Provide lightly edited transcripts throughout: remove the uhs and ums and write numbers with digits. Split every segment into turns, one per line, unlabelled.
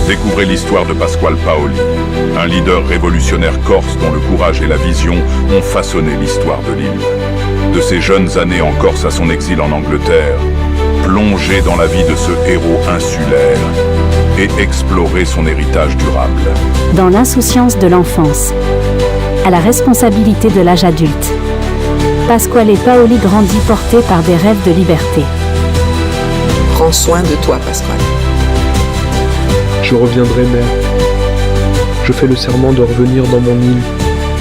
Découvrez l'histoire de Pasquale Paoli, un leader révolutionnaire corse dont le courage et la vision ont façonné l'histoire de l'île. De ses jeunes années en Corse à son exil en Angleterre, plongez dans la vie de ce héros insulaire et explorez son héritage durable.
Dans l'insouciance de l'enfance, à la responsabilité de l'âge adulte, Pasquale Paoli grandit porté par des rêves de liberté.
Prends soin de toi, Pasquale.
Je reviendrai mère. Je fais le serment de revenir dans mon île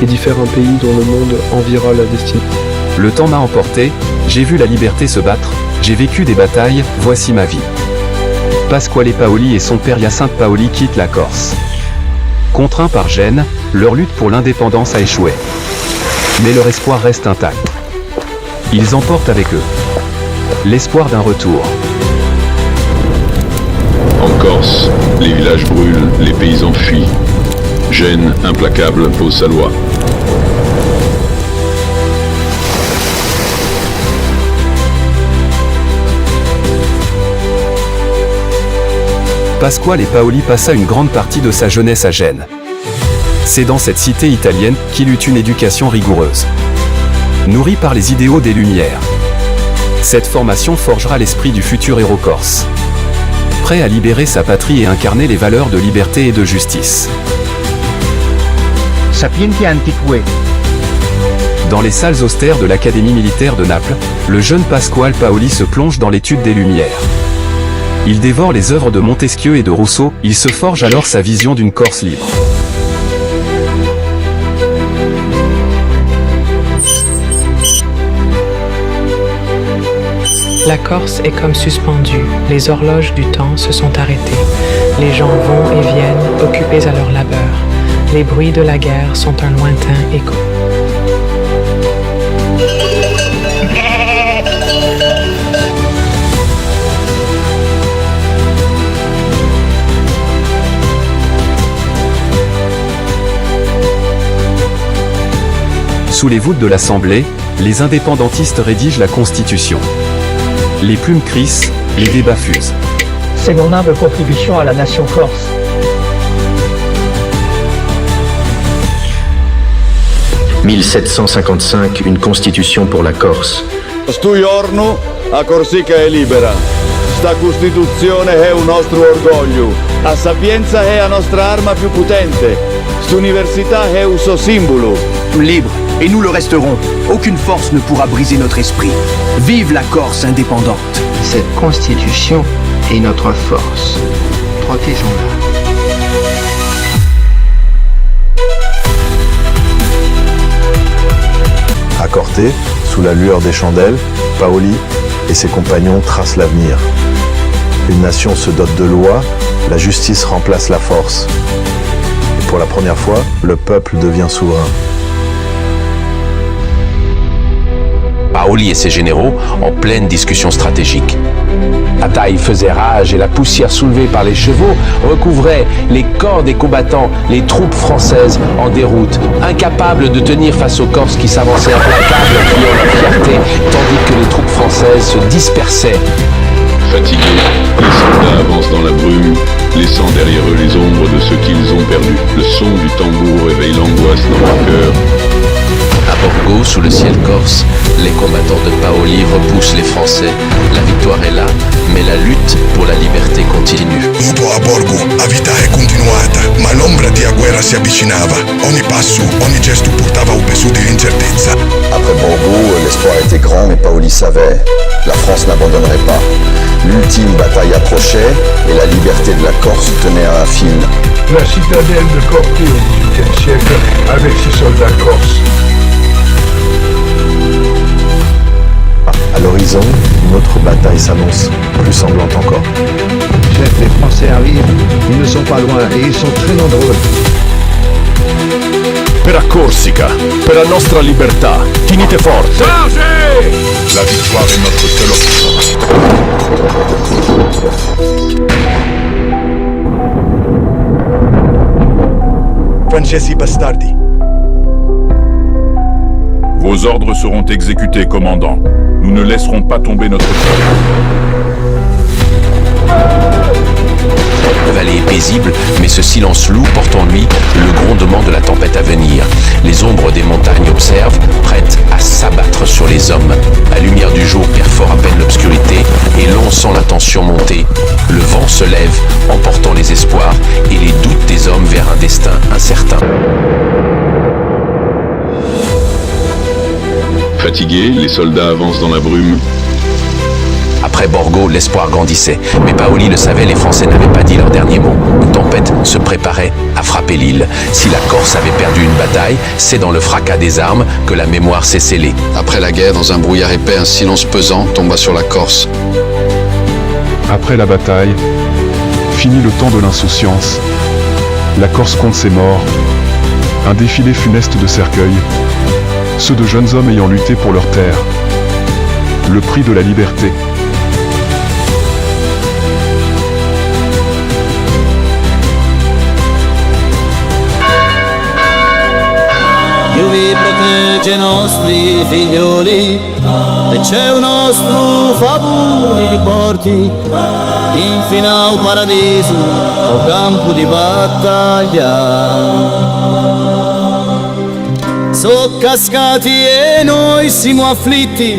et d'y faire un pays dont le monde enviera la destinée.
Le temps m'a emporté, j'ai vu la liberté se battre, j'ai vécu des batailles, voici ma vie. Pasquale Paoli et son père Hyacinthe Paoli quittent la Corse. Contraints par Gênes, leur lutte pour l'indépendance a échoué. Mais leur espoir reste intact. Ils emportent avec eux l'espoir d'un retour.
En Corse, les villages brûlent, les paysans fuient. Gênes, implacable, pose sa loi.
Pasquale Paoli passa une grande partie de sa jeunesse à Gênes. C'est dans cette cité italienne qu'il eut une éducation rigoureuse. Nourri par les idéaux des Lumières. Cette formation forgera l'esprit du futur héros corse. Prêt à libérer sa patrie et incarner les valeurs de liberté et de justice.
Sapientia Antiquae.
Dans les salles austères de l'Académie militaire de Naples, le jeune Pasquale Paoli se plonge dans l'étude des Lumières. Il dévore les œuvres de Montesquieu et de Rousseau, il se forge alors sa vision d'une Corse libre.
La Corse est comme suspendue, les horloges du temps se sont arrêtées. Les gens vont et viennent, occupés à leur labeur. Les bruits de la guerre sont un lointain écho.
Sous les voûtes de l'Assemblée, les indépendantistes rédigent la Constitution. Les plumes crissent, les débats fusent.
C'est mon humble contribution à la nation corse.
« 1755, une constitution pour la Corse.
Sto giorno a Corsica è libera. Sta Costituzione è un nostro orgoglio. A Sapienza è la nostra arma più potente. St'università è un suo simbolo.
Libre, et nous le resterons. Aucune force ne pourra briser notre esprit. Vive la Corse indépendante.
Cette constitution est notre force. Protégeons-la.
À Corté, sous la lueur des chandelles, Paoli et ses compagnons tracent l'avenir. Une nation se dote de lois, la justice remplace la force. Et pour la première fois, le peuple devient souverain.
Paoli et ses généraux en pleine discussion stratégique. La taille faisait rage et la poussière soulevée par les chevaux recouvrait les corps des combattants, les troupes françaises en déroute, incapables de tenir face aux Corses qui s'avançaient implacables, criant la fierté, tandis que les troupes françaises se dispersaient.
Fatigués, les soldats avancent dans la brume, laissant derrière eux les ombres de ceux qu'ils ont perdus. Le son du tambour réveille l'angoisse dans leur cœur.
À Borgo, sous le ciel corse, les combattants de Paoli repoussent les Français. La victoire est là, mais la lutte pour la liberté continue.
Dopo a Borgo, la vita è continuata, ma l'ombra di guerra si avvicinava. Ogni passo, ogni gesto portava un peso di incertezza.
Après Borgo, l'espoir était grand, mais Paoli savait, la France n'abandonnerait pas. L'ultime bataille approchait et la liberté de la Corse tenait à un fil.
La citadelle de Corté au XVIIIe siècle, avec ses soldats corses.
À l'horizon, une autre bataille s'annonce, plus sanglante encore.
Chef, les Français arrivent, ils ne sont pas loin et ils sont très nombreux.
Per la Corsica, per la nostra libertà, tenete forte!
La victoire est notre seule option.
Francesi bastardi.
Vos ordres seront exécutés, commandant. Nous ne laisserons pas tomber notre peuple.
Vallée paisible. paisible, mais ce silence lourd porte en lui le grondement de la tempête à venir. Les ombres des montagnes observent, prêtes à s'abattre sur les hommes. La lumière du jour perfore à peine l'obscurité, et l'on sent la tension monter. Le vent se lève, emportant les espoirs et les doutes des hommes vers un destin incertain.
Fatigués, les soldats avancent dans la brume.
Après Borgo, l'espoir grandissait. Mais Paoli le savait, les Français n'avaient pas dit leur dernier mot. Une tempête se préparait à frapper l'île. Si la Corse avait perdu une bataille, c'est dans le fracas des armes que la mémoire s'est scellée.
Après la guerre, dans un brouillard épais, un silence pesant tomba sur la Corse.
Après la bataille, fini le temps de l'insouciance. La Corse compte ses morts. Un défilé funeste de cercueils. Ceux de jeunes hommes ayant lutté pour leur terre. Le prix de la liberté.
Dio vi protegge i nostri figlioli e c'è un nostro favore di porti infina un paradiso o campo di battaglia. So cascati e noi siamo afflitti,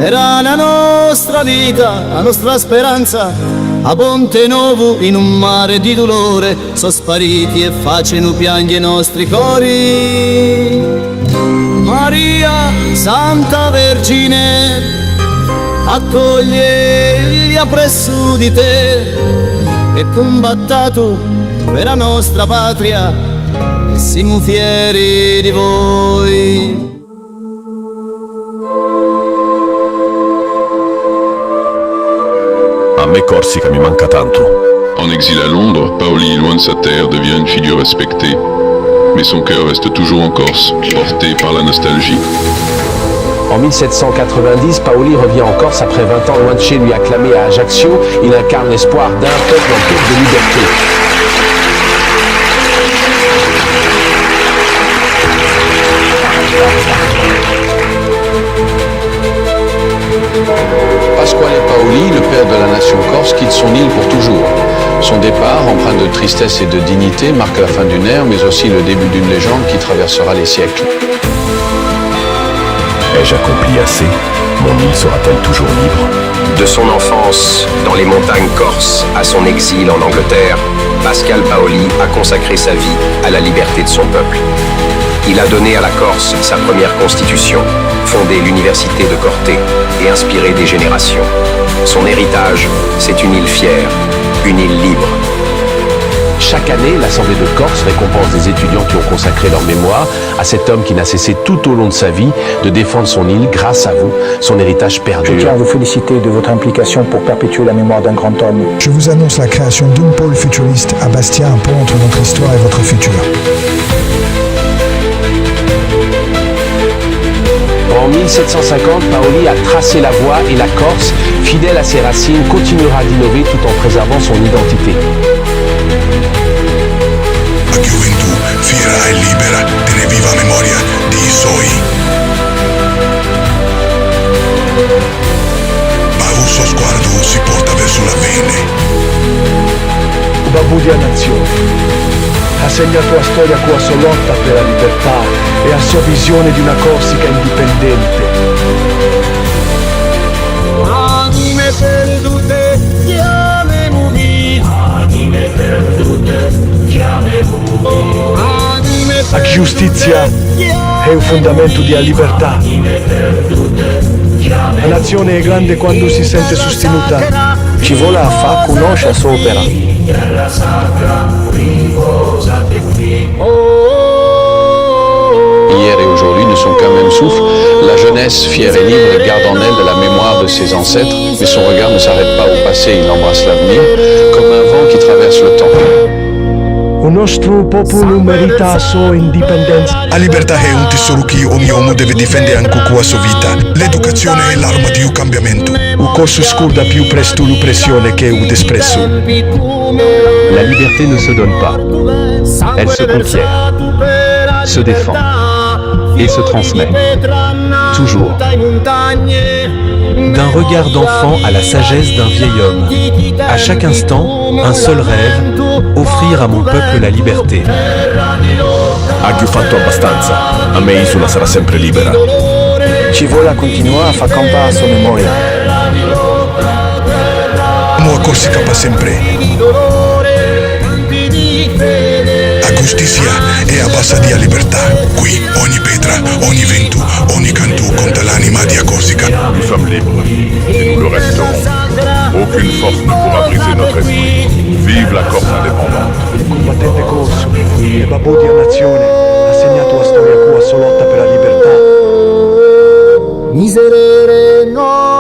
era la nostra vita, la nostra speranza. A Ponte Novo in un mare di dolore sono spariti e facendo piangere i nostri cori. Maria, Santa Vergine, accoglie appresso di te e combattato per la nostra patria e siamo fieri di voi.
A me Corsica mi manca tanto.
En exil à Londres, Paoli, loin de sa terre, devient une figure respectée. Mais son cœur reste toujours en Corse, porté par la nostalgie.
En 1790, Paoli revient en Corse après 20 ans loin de chez lui, acclamé à Ajaccio. Il incarne l'espoir d'un peuple en quête de liberté.
Pasquale Paoli, le père de la nation corse, quitte son île pour toujours. Son départ, empreint de tristesse et de dignité, marque la fin d'une ère, mais aussi le début d'une légende qui traversera les siècles.
Ai-je accompli assez? Mon île sera-t-elle toujours libre?
De son enfance dans les montagnes corses à son exil en Angleterre, Pasquale Paoli a consacré sa vie à la liberté de son peuple. Il a donné à la Corse sa première constitution, fondé l'université de Corte et inspiré des générations. Son héritage, c'est une île fière, une île libre.
Chaque année, l'Assemblée de Corse récompense des étudiants qui ont consacré leur mémoire à cet homme qui n'a cessé tout au long de sa vie de défendre son île grâce à vous. Son héritage perdure.
Je tiens à vous féliciter de votre implication pour perpétuer la mémoire d'un grand homme.
Je vous annonce la création d'un pôle futuriste à Bastia, un pont entre notre histoire et votre futur.
En 1750, Paoli a tracé la voie et la Corse, fidèle à ses racines, continuera d'innover tout en préservant son identité.
La gioventù fiera e libera tiene viva memoria di suoi. Ma il suo sguardo si porta verso la Vene.
Babudia nazione. Ha segnato la storia con la sua lotta per la libertà e la sua visione di una Corsica indipendente.
Anime perdute, chiamemovi. Anime perdute, chiamemovi.
La giustizia è un fondamento della libertà. La nazione è grande quando si sente sostenuta.
Ci vuole a far conoscere la sua opera.
Hier et aujourd'hui ne sont qu'un même souffle. La jeunesse, fière et libre, garde en elle la mémoire de ses ancêtres, mais son regard ne s'arrête pas au passé, il embrasse l'avenir, comme un vent qui traverse le temps.
Il nostro popolo merita la sua indipendenza.
La libertà è un tesoro che ogni uomo deve difendere anche con la sua vita. L'educazione è l'arma di un cambiamento.
Il corso scorda più presto l'oppressione che il despresso.
La liberté ne se donne pas. Elle se conquiert, se défend et se transmet. Toujours.
d'un regard d'enfant à la sagesse d'un vieil homme. À chaque instant, un seul rêve, offrir à mon peuple la liberté.
Hai fatto abbastanza. A me Isola sarà sempre libera.
Ci vuole continuare a far campare la sua memoria.
Mo Corsica pa sempre. A giustizia e a bassa dia libertà. Qui ogni pietra, ogni vento, ogni canto conta l'anima di Corsica.
Nous sommes libres et nous le resterons. Aucune force ne pourra briser notre esprit. Vive la Corse indépendante.
Il combattente corso, il babbo di nazione, ha segnato la storia sua lotta per la libertà.
Miserere no